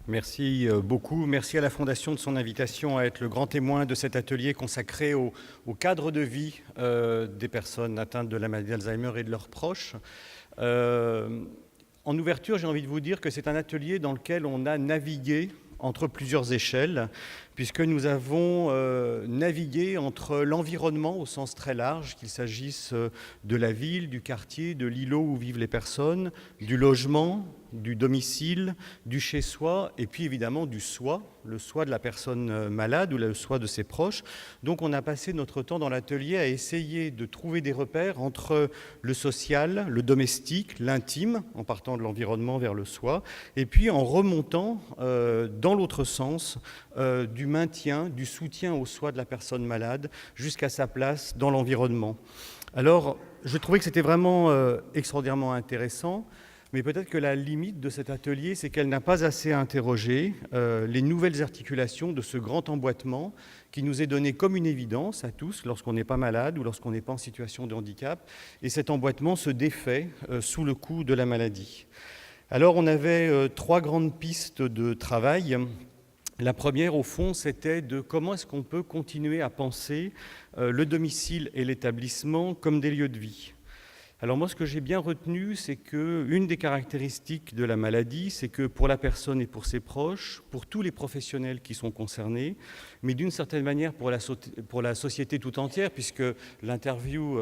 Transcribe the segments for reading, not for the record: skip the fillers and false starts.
Merci beaucoup. Merci à la Fondation de son invitation à être le grand témoin de cet atelier consacré au cadre de vie des personnes atteintes de la maladie d'Alzheimer et de leurs proches. En ouverture, j'ai envie de vous dire que c'est un atelier dans lequel on a navigué entre plusieurs échelles, puisque nous avons navigué entre l'environnement au sens très large, qu'il s'agisse de la ville, du quartier, de l'îlot où vivent les personnes, du logement, du domicile, du chez-soi, et puis évidemment du soi, le soi de la personne malade ou le soi de ses proches. Donc on a passé notre temps dans l'atelier à essayer de trouver des repères entre le social, le domestique, l'intime, en partant de l'environnement vers le soi, et puis en remontant dans l'autre sens du maintien, du soutien au soi de la personne malade jusqu'à sa place dans l'environnement. Alors, je trouvais que c'était vraiment extraordinairement intéressant. Mais peut-être que la limite de cet atelier, c'est qu'elle n'a pas assez interrogé les nouvelles articulations de ce grand emboîtement qui nous est donné comme une évidence à tous lorsqu'on n'est pas malade ou lorsqu'on n'est pas en situation de handicap. Et cet emboîtement se défait sous le coup de la maladie. Alors on avait trois grandes pistes de travail. La première, au fond, c'était de comment est-ce qu'on peut continuer à penser le domicile et l'établissement comme des lieux de vie. Alors moi, ce que j'ai bien retenu, c'est qu'une des caractéristiques de la maladie, c'est que pour la personne et pour ses proches, pour tous les professionnels qui sont concernés, mais d'une certaine manière pour la société tout entière, puisque l'interview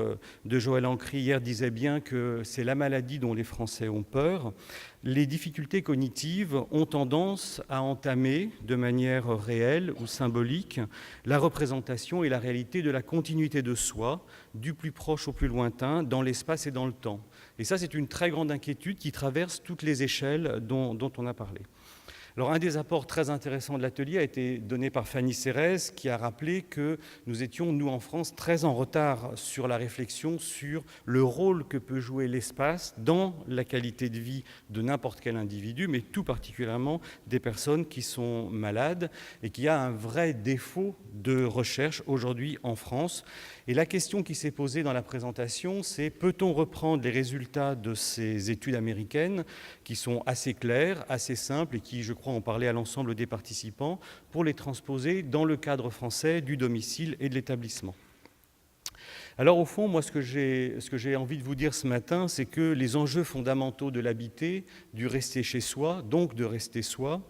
de Joël Ancry hier disait bien que c'est la maladie dont les Français ont peur, les difficultés cognitives ont tendance à entamer de manière réelle ou symbolique la représentation et la réalité de la continuité de soi, du plus proche au plus lointain, dans l'espace et dans le temps. Et ça, c'est une très grande inquiétude qui traverse toutes les échelles dont on a parlé. Alors, un des apports très intéressants de l'atelier a été donné par Fanny Serres, qui a rappelé que nous étions, nous en France, très en retard sur la réflexion sur le rôle que peut jouer l'espace dans la qualité de vie de n'importe quel individu, mais tout particulièrement des personnes qui sont malades et qui a un vrai défaut de recherche aujourd'hui en France. Et la question qui s'est posée dans la présentation, c'est peut-on reprendre les résultats de ces études américaines qui sont assez claires, assez simples et qui, je crois, ont parlé à l'ensemble des participants pour les transposer dans le cadre français du domicile et de l'établissement. Alors au fond, moi, ce que j'ai envie de vous dire ce matin, c'est que les enjeux fondamentaux de l'habiter, du rester chez soi, donc de rester soi,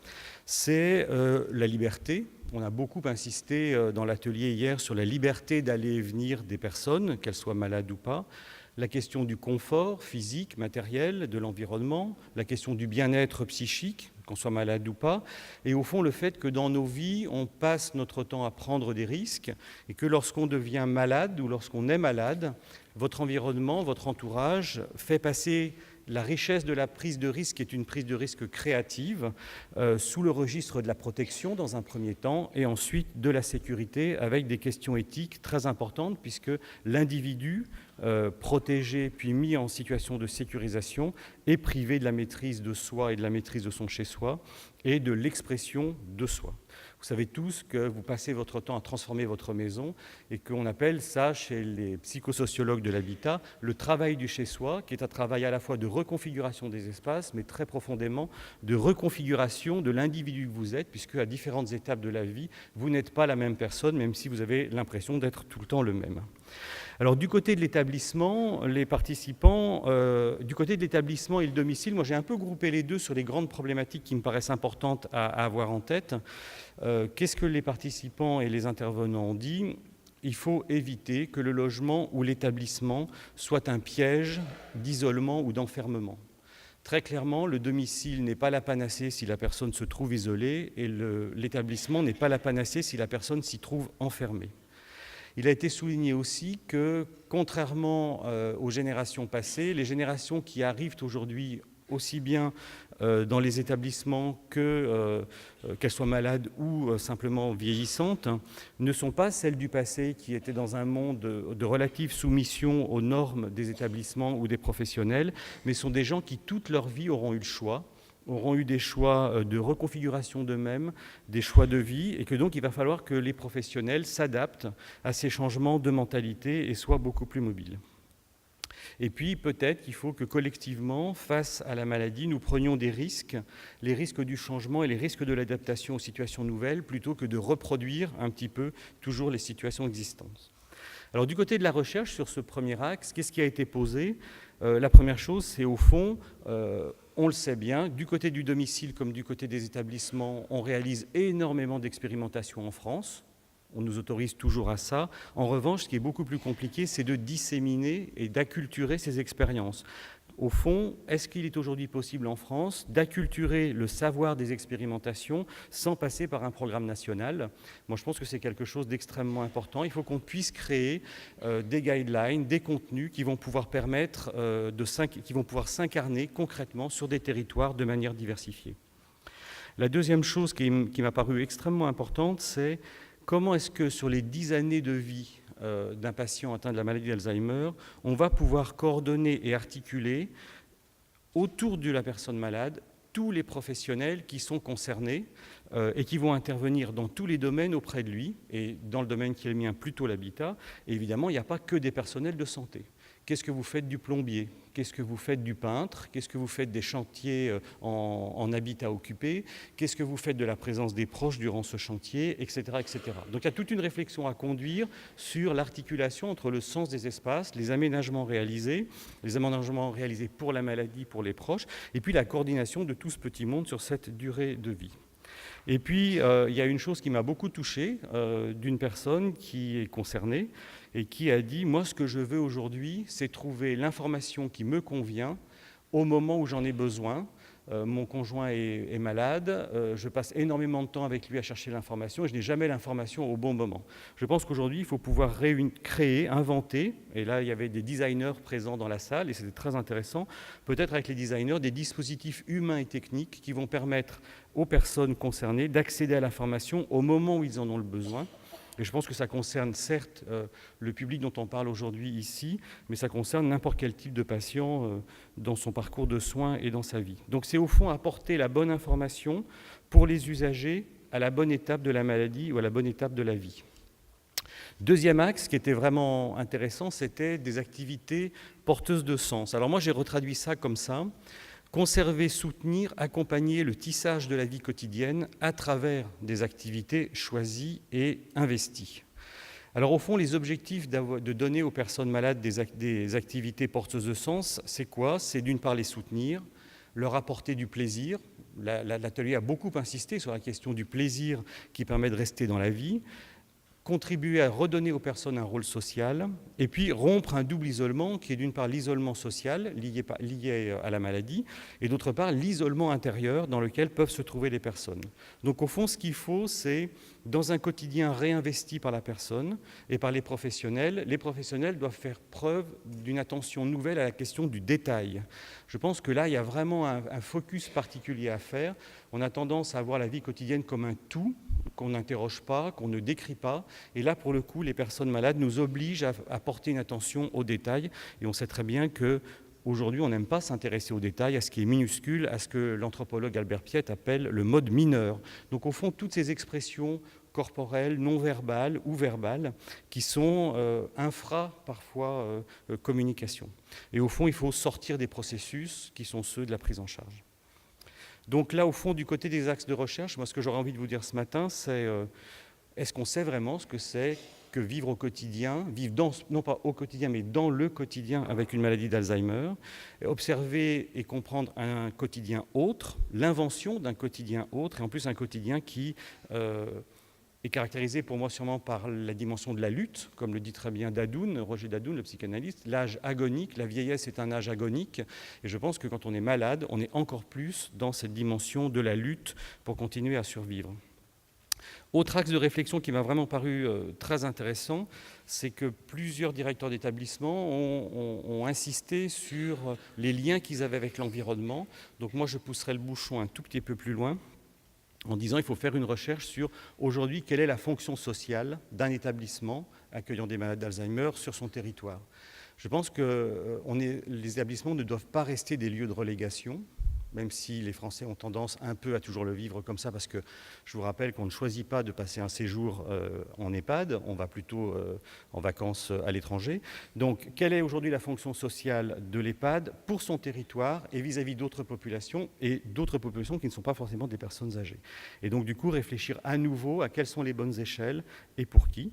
c'est la liberté. On a beaucoup insisté dans l'atelier hier sur la liberté d'aller et venir des personnes, qu'elles soient malades ou pas, la question du confort physique, matériel, de l'environnement, la question du bien-être psychique, qu'on soit malade ou pas, et au fond le fait que dans nos vies, on passe notre temps à prendre des risques et que lorsqu'on devient malade ou lorsqu'on est malade, votre environnement, votre entourage fait passer la richesse de la prise de risque, qui est une prise de risque créative, sous le registre de la protection dans un premier temps et ensuite de la sécurité avec des questions éthiques très importantes puisque l'individu protégé puis mis en situation de sécurisation est privé de la maîtrise de soi et de la maîtrise de son chez-soi et de l'expression de soi. Vous savez tous que vous passez votre temps à transformer votre maison et qu'on appelle ça, chez les psychosociologues de l'habitat, le travail du chez-soi, qui est un travail à la fois de reconfiguration des espaces, mais très profondément de reconfiguration de l'individu que vous êtes, puisque à différentes étapes de la vie, vous n'êtes pas la même personne, même si vous avez l'impression d'être tout le temps le même. Alors du côté de l'établissement, les participants, du côté de l'établissement et le domicile, moi j'ai un peu groupé les deux sur les grandes problématiques qui me paraissent importantes à avoir en tête. Qu'est-ce que les participants et les intervenants ont dit ? Il faut éviter que le logement ou l'établissement soit un piège d'isolement ou d'enfermement. Très clairement, le domicile n'est pas la panacée si la personne se trouve isolée et l'établissement n'est pas la panacée si la personne s'y trouve enfermée. Il a été souligné aussi que, contrairement aux générations passées, les générations qui arrivent aujourd'hui aussi bien dans les établissements qu'elles soient malades ou simplement vieillissantes, ne sont pas celles du passé qui étaient dans un monde de relative soumission aux normes des établissements ou des professionnels, mais sont des gens qui toute leur vie auront eu le choix, auront eu des choix de reconfiguration d'eux-mêmes, des choix de vie, et que donc il va falloir que les professionnels s'adaptent à ces changements de mentalité et soient beaucoup plus mobiles. Et puis peut-être qu'il faut que collectivement, face à la maladie, nous prenions des risques, les risques du changement et les risques de l'adaptation aux situations nouvelles, plutôt que de reproduire un petit peu toujours les situations existantes. Alors du côté de la recherche, sur ce premier axe, qu'est-ce qui a été posé ? La première chose, c'est au fond, on le sait bien, du côté du domicile comme du côté des établissements, on réalise énormément d'expérimentations en France. On nous autorise toujours à ça. En revanche, ce qui est beaucoup plus compliqué, c'est de disséminer et d'acculturer ces expériences. Au fond, est-ce qu'il est aujourd'hui possible en France d'acculturer le savoir des expérimentations sans passer par un programme national ? Moi, je pense que c'est quelque chose d'extrêmement important. Il faut qu'on puisse créer des guidelines, des contenus qui vont pouvoir permettre qui vont pouvoir s'incarner concrètement sur des territoires de manière diversifiée. La deuxième chose qui m'a paru extrêmement importante, c'est comment est-ce que sur les 10 années de vie d'un patient atteint de la maladie d'Alzheimer, on va pouvoir coordonner et articuler autour de la personne malade tous les professionnels qui sont concernés et qui vont intervenir dans tous les domaines auprès de lui, et dans le domaine qui est le mien, plutôt l'habitat. Et évidemment, il n'y a pas que des personnels de santé. Qu'est-ce que vous faites du plombier ? Qu'est-ce que vous faites du peintre ? Qu'est-ce que vous faites des chantiers en habitat occupé ? Qu'est-ce que vous faites de la présence des proches durant ce chantier, etc., etc. Donc il y a toute une réflexion à conduire sur l'articulation entre le sens des espaces, les aménagements réalisés pour la maladie, pour les proches, et puis la coordination de tout ce petit monde sur cette durée de vie. Et puis, il y a une chose qui m'a beaucoup touché, d'une personne qui est concernée et qui a dit « Moi, ce que je veux aujourd'hui, c'est trouver l'information qui me convient au moment où j'en ai besoin. Mon conjoint est malade, je passe énormément de temps avec lui à chercher l'information et je n'ai jamais l'information au bon moment. » Je pense qu'aujourd'hui, il faut pouvoir créer, inventer, et là, il y avait des designers présents dans la salle et c'était très intéressant, peut-être avec les designers, des dispositifs humains et techniques qui vont permettre aux personnes concernées d'accéder à l'information au moment où ils en ont le besoin. Et je pense que ça concerne certes le public dont on parle aujourd'hui ici, mais ça concerne n'importe quel type de patient dans son parcours de soins et dans sa vie. Donc c'est au fond apporter la bonne information pour les usagers à la bonne étape de la maladie ou à la bonne étape de la vie. Deuxième axe qui était vraiment intéressant, c'était des activités porteuses de sens. Alors moi j'ai retraduit ça comme ça. Conserver, soutenir, accompagner le tissage de la vie quotidienne à travers des activités choisies et investies. Alors au fond, les objectifs de donner aux personnes malades des activités porteuses de sens, c'est quoi ? C'est d'une part les soutenir, leur apporter du plaisir. L'atelier a beaucoup insisté sur la question du plaisir qui permet de rester dans la vie, contribuer à redonner aux personnes un rôle social, et puis rompre un double isolement qui est d'une part l'isolement social lié à la maladie, et d'autre part l'isolement intérieur dans lequel peuvent se trouver les personnes. Donc au fond, ce qu'il faut, c'est dans un quotidien réinvesti par la personne et par les professionnels doivent faire preuve d'une attention nouvelle à la question du détail. Je pense que là, il y a vraiment un focus particulier à faire. On a tendance à voir la vie quotidienne comme un tout, qu'on n'interroge pas, qu'on ne décrit pas. Et là, pour le coup, les personnes malades nous obligent à porter une attention aux détails. Et on sait très bien qu'aujourd'hui, on n'aime pas s'intéresser aux détails, à ce qui est minuscule, à ce que l'anthropologue Albert Piet appelle le mode mineur. Donc au fond, toutes ces expressions corporelles, non verbales ou verbales, qui sont parfois communication. Et au fond, il faut sortir des processus qui sont ceux de la prise en charge. Donc là, au fond, du côté des axes de recherche, moi, ce que j'aurais envie de vous dire ce matin, c'est est-ce qu'on sait vraiment ce que c'est que vivre au quotidien, non pas au quotidien, mais dans le quotidien avec une maladie d'Alzheimer, observer et comprendre un quotidien autre, l'invention d'un quotidien autre, et en plus un quotidien qui est caractérisé pour moi sûrement par la dimension de la lutte, comme le dit très bien Dadoun, Roger Dadoun, le psychanalyste, l'âge agonique, la vieillesse est un âge agonique, et je pense que quand on est malade, on est encore plus dans cette dimension de la lutte pour continuer à survivre. Autre axe de réflexion qui m'a vraiment paru très intéressant, c'est que plusieurs directeurs d'établissement ont insisté sur les liens qu'ils avaient avec l'environnement. Donc moi, je pousserai le bouchon un tout petit peu plus loin, en disant qu'il faut faire une recherche sur, aujourd'hui, quelle est la fonction sociale d'un établissement accueillant des malades d'Alzheimer sur son territoire. Je pense que les établissements ne doivent pas rester des lieux de relégation. même si les Français ont tendance un peu à toujours le vivre comme ça, parce que je vous rappelle qu'on ne choisit pas de passer un séjour en EHPAD, on va plutôt en vacances à l'étranger. Donc, quelle est aujourd'hui la fonction sociale de l'EHPAD pour son territoire et vis-à-vis d'autres populations, et d'autres populations qui ne sont pas forcément des personnes âgées. Et donc, du coup, réfléchir à nouveau à quelles sont les bonnes échelles et pour qui.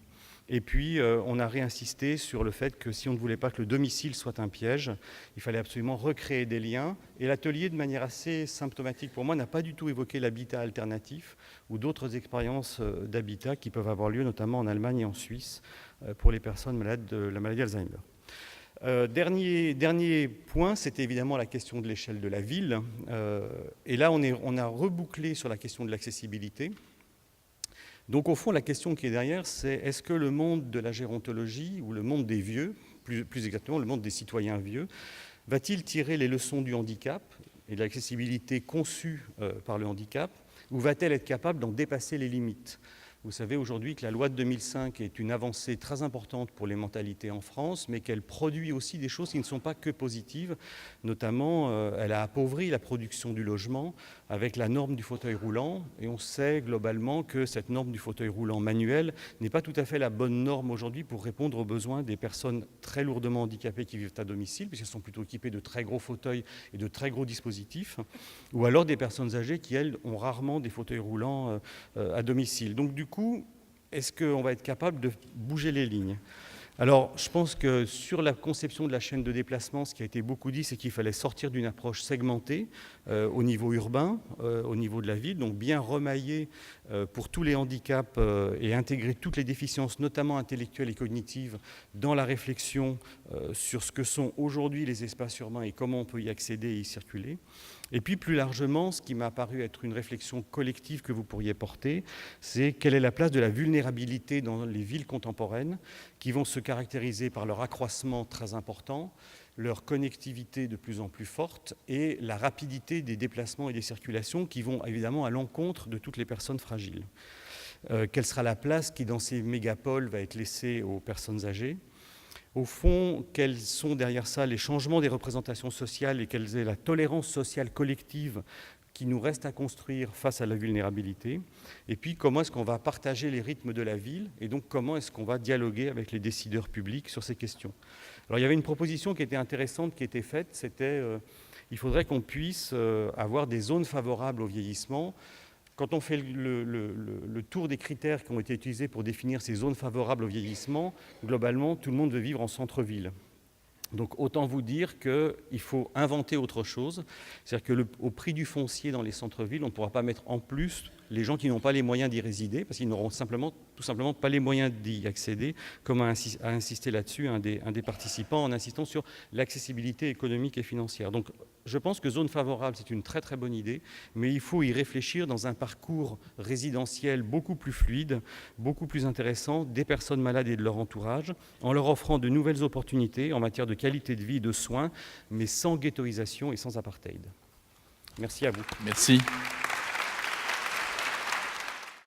Et puis, on a réinsisté sur le fait que si on ne voulait pas que le domicile soit un piège, il fallait absolument recréer des liens. Et l'atelier, de manière assez symptomatique pour moi, n'a pas du tout évoqué l'habitat alternatif ou d'autres expériences d'habitat qui peuvent avoir lieu, notamment en Allemagne et en Suisse, pour les personnes malades de la maladie Alzheimer. Dernier point, c'était évidemment la question de l'échelle de la ville. Et là, on a rebouclé sur la question de l'accessibilité. Donc au fond, la question qui est derrière, c'est est-ce que le monde de la gérontologie, ou le monde des vieux, plus exactement le monde des citoyens vieux, va-t-il tirer les leçons du handicap et de l'accessibilité conçue par le handicap, ou va-t-elle être capable d'en dépasser les limites ? Vous savez aujourd'hui que la loi de 2005 est une avancée très importante pour les mentalités en France, mais qu'elle produit aussi des choses qui ne sont pas que positives. Notamment, elle a appauvri la production du logement avec la norme du fauteuil roulant. Et on sait globalement que cette norme du fauteuil roulant manuel n'est pas tout à fait la bonne norme aujourd'hui pour répondre aux besoins des personnes très lourdement handicapées qui vivent à domicile, puisqu'elles sont plutôt équipées de très gros fauteuils et de très gros dispositifs, ou alors des personnes âgées qui, elles, ont rarement des fauteuils roulants à domicile. Donc du coup, est-ce qu'on va être capable de bouger les lignes ? Alors, je pense que sur la conception de la chaîne de déplacement, ce qui a été beaucoup dit, c'est qu'il fallait sortir d'une approche segmentée au niveau urbain, au niveau de la ville, donc bien remailler pour tous les handicaps et intégrer toutes les déficiences, notamment intellectuelles et cognitives, dans la réflexion sur ce que sont aujourd'hui les espaces urbains et comment on peut y accéder et y circuler. Et puis plus largement, ce qui m'a paru être une réflexion collective que vous pourriez porter, c'est quelle est la place de la vulnérabilité dans les villes contemporaines qui vont se caractériser par leur accroissement très important, leur connectivité de plus en plus forte et la rapidité des déplacements et des circulations qui vont évidemment à l'encontre de toutes les personnes fragiles. Quelle sera la place qui dans ces mégapoles va être laissée aux personnes âgées ? Au fond, quels sont derrière ça les changements des représentations sociales et quelle est la tolérance sociale collective qui nous reste à construire face à la vulnérabilité ? Et puis, comment est-ce qu'on va partager les rythmes de la ville ? Et donc, comment est-ce qu'on va dialoguer avec les décideurs publics sur ces questions ? Alors, il y avait une proposition qui était intéressante, qui était faite, c'était il faudrait qu'on puisse avoir des zones favorables au vieillissement. Quand on fait le tour des critères qui ont été utilisés pour définir ces zones favorables au vieillissement, globalement, tout le monde veut vivre en centre-ville. Donc autant vous dire qu'il faut inventer autre chose. C'est-à-dire qu'au prix du foncier dans les centres-villes, on ne pourra pas mettre en plus les gens qui n'ont pas les moyens d'y résider, parce qu'ils n'auront tout simplement pas les moyens d'y accéder, comme a insisté là-dessus un des participants en insistant sur l'accessibilité économique et financière. Donc je pense que zone favorable, c'est une très très bonne idée, mais il faut y réfléchir dans un parcours résidentiel beaucoup plus fluide, beaucoup plus intéressant des personnes malades et de leur entourage, en leur offrant de nouvelles opportunités en matière de qualité de vie et de soins, mais sans ghettoisation et sans apartheid. Merci à vous. Merci.